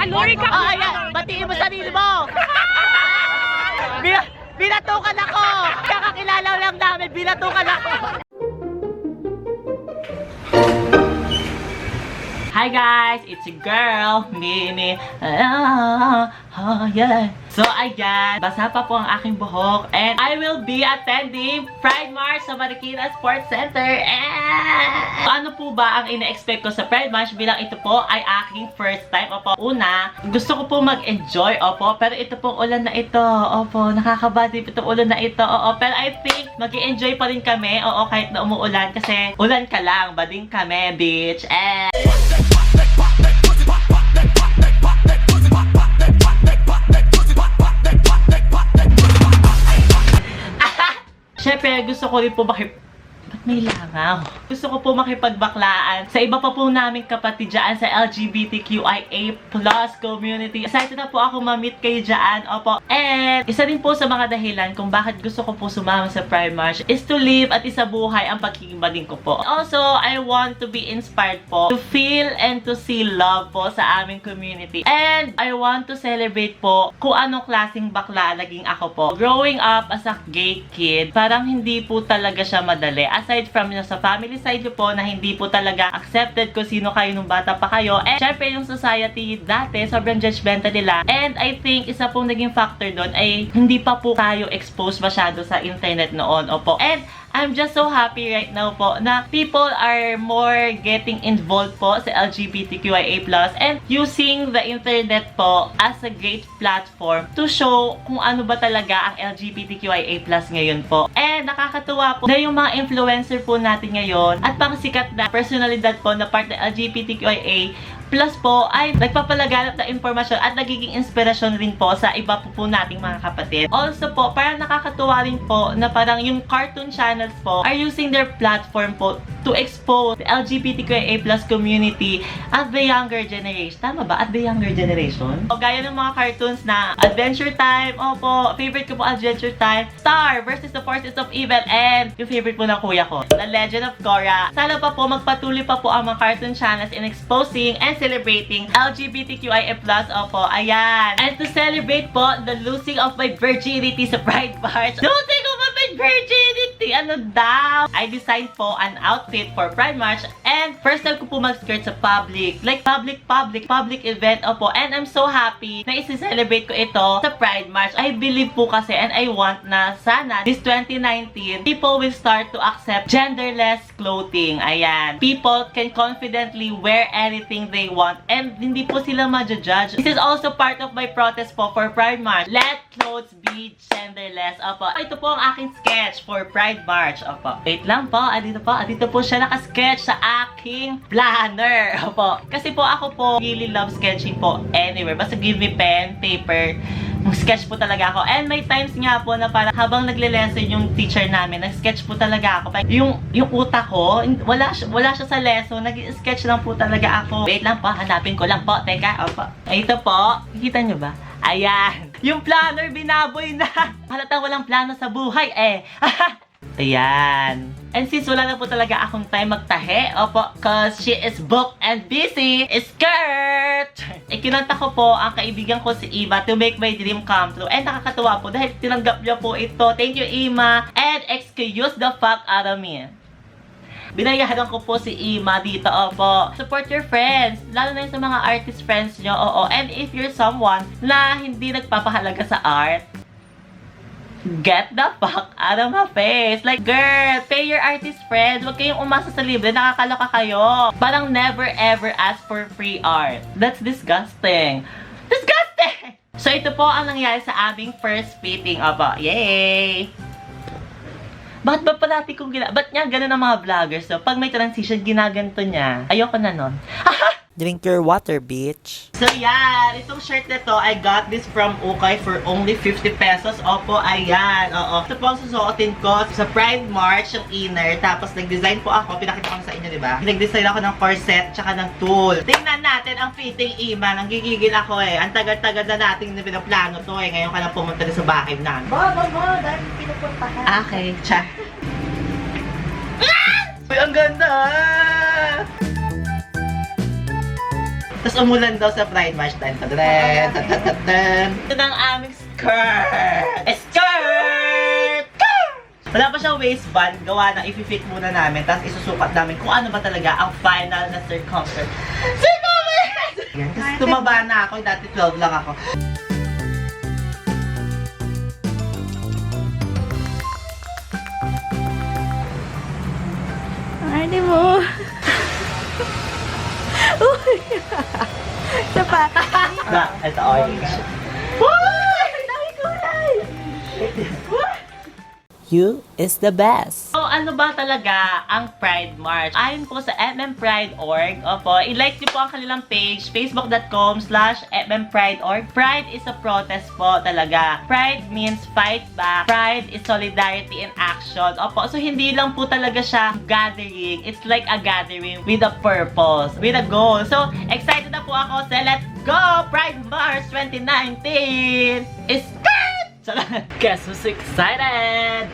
Lori ka. Ayan, batiin mo sarili mo. Binatukan ako. Kakakilala lang namin, binatukan ako. Hi guys, it's your girl, Mimi. Yeah. So ayan, basa pa po ang aking buhok and I will be attending Pride March sa Marikina Sports Center. So, ano po ba ang ina-expect ko sa Pride March bilang ito po ay aking first time? Opo, una, gusto ko po mag-enjoy, opo, pero ito pong ulan na ito, opo, nakakabadip itong ulan na ito, oo, pero I think mag-enjoy pa rin kami, oo, kahit na umuulan kasi ulan ka lang, bading kami, bitch. Siyempre, gusto ko rin po Ba't may langaw? Gusto ko po makipagbaklaan sa iba pa po naming kapatid dyan sa LGBTQIA+ community. Excited na po ako ma-meet kayo dyan. Opo. And isa rin po sa mga dahilan kung bakit gusto ko po sumama sa Pride March is to live at isabuhay ang pagkikibading ko po. Also, I want to be inspired po to feel and to see love po sa aming community. And I want to celebrate po kung anong klaseng bakla naging ako po. Growing up as a gay kid, parang hindi po talaga siya madali. Aside from sa family side nyo po na hindi po talaga accepted kung sino kayo nung bata pa kayo. And syempre yung society dati, sobrang judgmental nila. And I think isa pong naging factor doon ay hindi pa po tayo exposed masyado sa internet noon. Opo. And I'm just so happy right now po na people are more getting involved po sa LGBTQIA+ and using the internet po as a great platform to show kung ano ba talaga ang LGBTQIA+ ngayon po. And nakakatuwa po na yung mga influencer po natin ngayon at pang sikat na personalidad po na part ng LGBTQIA+ po ay nagpapalaganap na impormasyon at nagiging inspirasyon rin po sa iba po nating mga kapatid. Also po, parang nakakatuwa rin po na parang yung cartoon channels po are using their platform po to expose the LGBTQIA+ community at the younger generation. Tama ba? At the younger generation? O gaya ng mga cartoons na Adventure Time, opo, favorite ko po Adventure Time, Star versus the Forces of Evil, and yung favorite po ng kuya ko, The Legend of Korra. Sana pa po magpatuloy pa po ang mga cartoon channels in exposing and celebrating LGBTQIA+, opo, ayan. And to celebrate po the losing of my virginity sa Pride March. Losing of my virginity! Ano daw? I designed po an outfit for Pride March and first time ko po mag-skirt sa public. Like public event, opo. And I'm so happy na isi-celebrate ko ito sa Pride March. I believe po kasi and I want na sana this 2019, people will start to accept genderless clothing. Ayan. People can confidently wear anything they want and hindi po sila ma-judge. This is also part of my protest po for Pride March. Let clothes be genderless. Opo. Ito po ang aking sketch for Pride March. Opo. Wait lang po. Dito po siya naka-sketch sa aking planner. Opo. Kasi po ako po really love sketching po anywhere. Basta give me pen, paper. Sketch po talaga ako. And may times nga po na parang habang nagle-lesson yung teacher namin, nag-sketch po talaga ako. Yung utak ko, wala siya sa lesson. Nag-sketch lang po talaga ako. Wait lang po, hanapin ko lang po. Teka, opo. Ito po. Nakita nyo ba? Ayan. Yung planner, binaboy na. Halatang walang plano sa buhay eh. Ayan. And since wala na po talaga akong time magtahe, opo, cause she is booked and busy, skirt! Ikinanta ko po ang kaibigan ko si Ima to make my dream come true. And nakakatuwa po dahil tinanggap niya po ito. Thank you, Ima. And excuse the fuck out of me. Binayaran ko po si Ima dito, opo. Support your friends, lalo na sa mga artist friends nyo, oo. And if you're someone na hindi nagpapahalaga sa art, get the fuck out of my face. Like, girl, pay your artist friends. Huwag kayong umasa sa libre. Nakakaloka kayo. Parang never ever ask for free art. That's disgusting. Disgusting! So, ito po ang nangyari sa aming first fitting. Opo, yay! Bakit ba parati kong ba't nga ganun ang mga vloggers? So, pag may transition, ginaganto niya. Ayoko na nun. Drink your water, bitch. So, yan. Itong shirt na to, I got this from Ukay for only 50 pesos. Opo, ayan. Oo. Ito po ang susuotin ko sa Pride March, yung inner. Tapos, nag-design po ako. Pinakita ko sa inyo, di ba? Nag-design ako ng corset, tsaka ng tulle. Tingnan natin ang fitting, Ima. Nanggigigil ako eh. Ang tagal-tagal na natin na pinaplano to eh. Ngayon ka lang pumunta sa bahay namin. Dahil pinupuntahan. Okay, cha. Uy, ang ganda! Tapos umulan daw sa Pride March. Ito ang aming skirt! Skirt! Wala pa siyang waistband. Gawa na, i-fit muna namin. Tapos isusukat namin kung ano ba talaga ang final na circumference. Yan, kasi tumaba na ako. Dati 12 lang ako. Arte mo. Uy! Isa pa. Ito, orange. Dami kulay! You is the best. So, ano ba talaga ang Pride March? Ayon po sa mmpride.org, opo, i-like niyo po ang kanilang page, facebook.com/mmpride.org. Pride is a protest po talaga. Pride means fight back. Pride is solidarity in action. Opo, so hindi lang po talaga siya gathering. It's like a gathering with a purpose, with a goal. So, excited na po ako sa Let's Go Pride March 2019! Is Guess who's excited?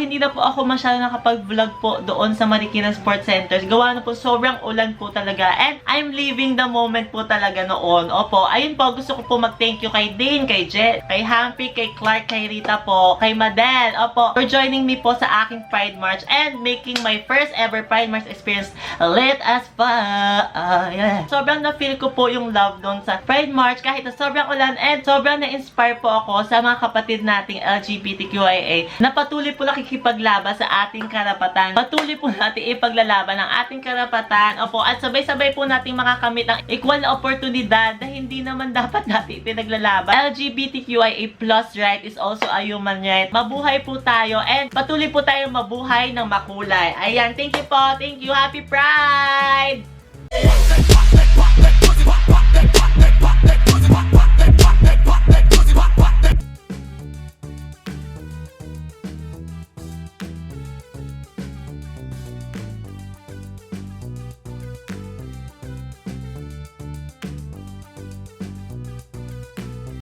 hindi na po ako masyado nakapag-vlog po doon sa Marikina Sports Center. Gawa na po, sobrang ulan po talaga. And I'm living the moment po talaga noon. Opo, ayun po, gusto ko po mag-thank you kay Dane, kay Jet, kay Hampy, kay Clark, kay Rita po, kay Madel, opo, for joining me po sa aking Pride March and making my first ever Pride March experience lit as fire. Sobrang na-feel ko po yung love doon sa Pride March kahit na sobrang ulan, and sobrang na-inspire po ako sa mga kapatid nating LGBTQIA na patuloy po nakikipag ipaglaban sa ating karapatan. Patuloy po natin ipaglalaban ang ating karapatan. Opo, at sabay-sabay po natin makakamit ang equal na oportunidad na hindi naman dapat natin ipinaglalaban. LGBTQIA+ right is also a human right. Mabuhay po tayo and patuloy po tayo mabuhay ng makulay. Ayan, thank you po. Thank you. Happy Pride!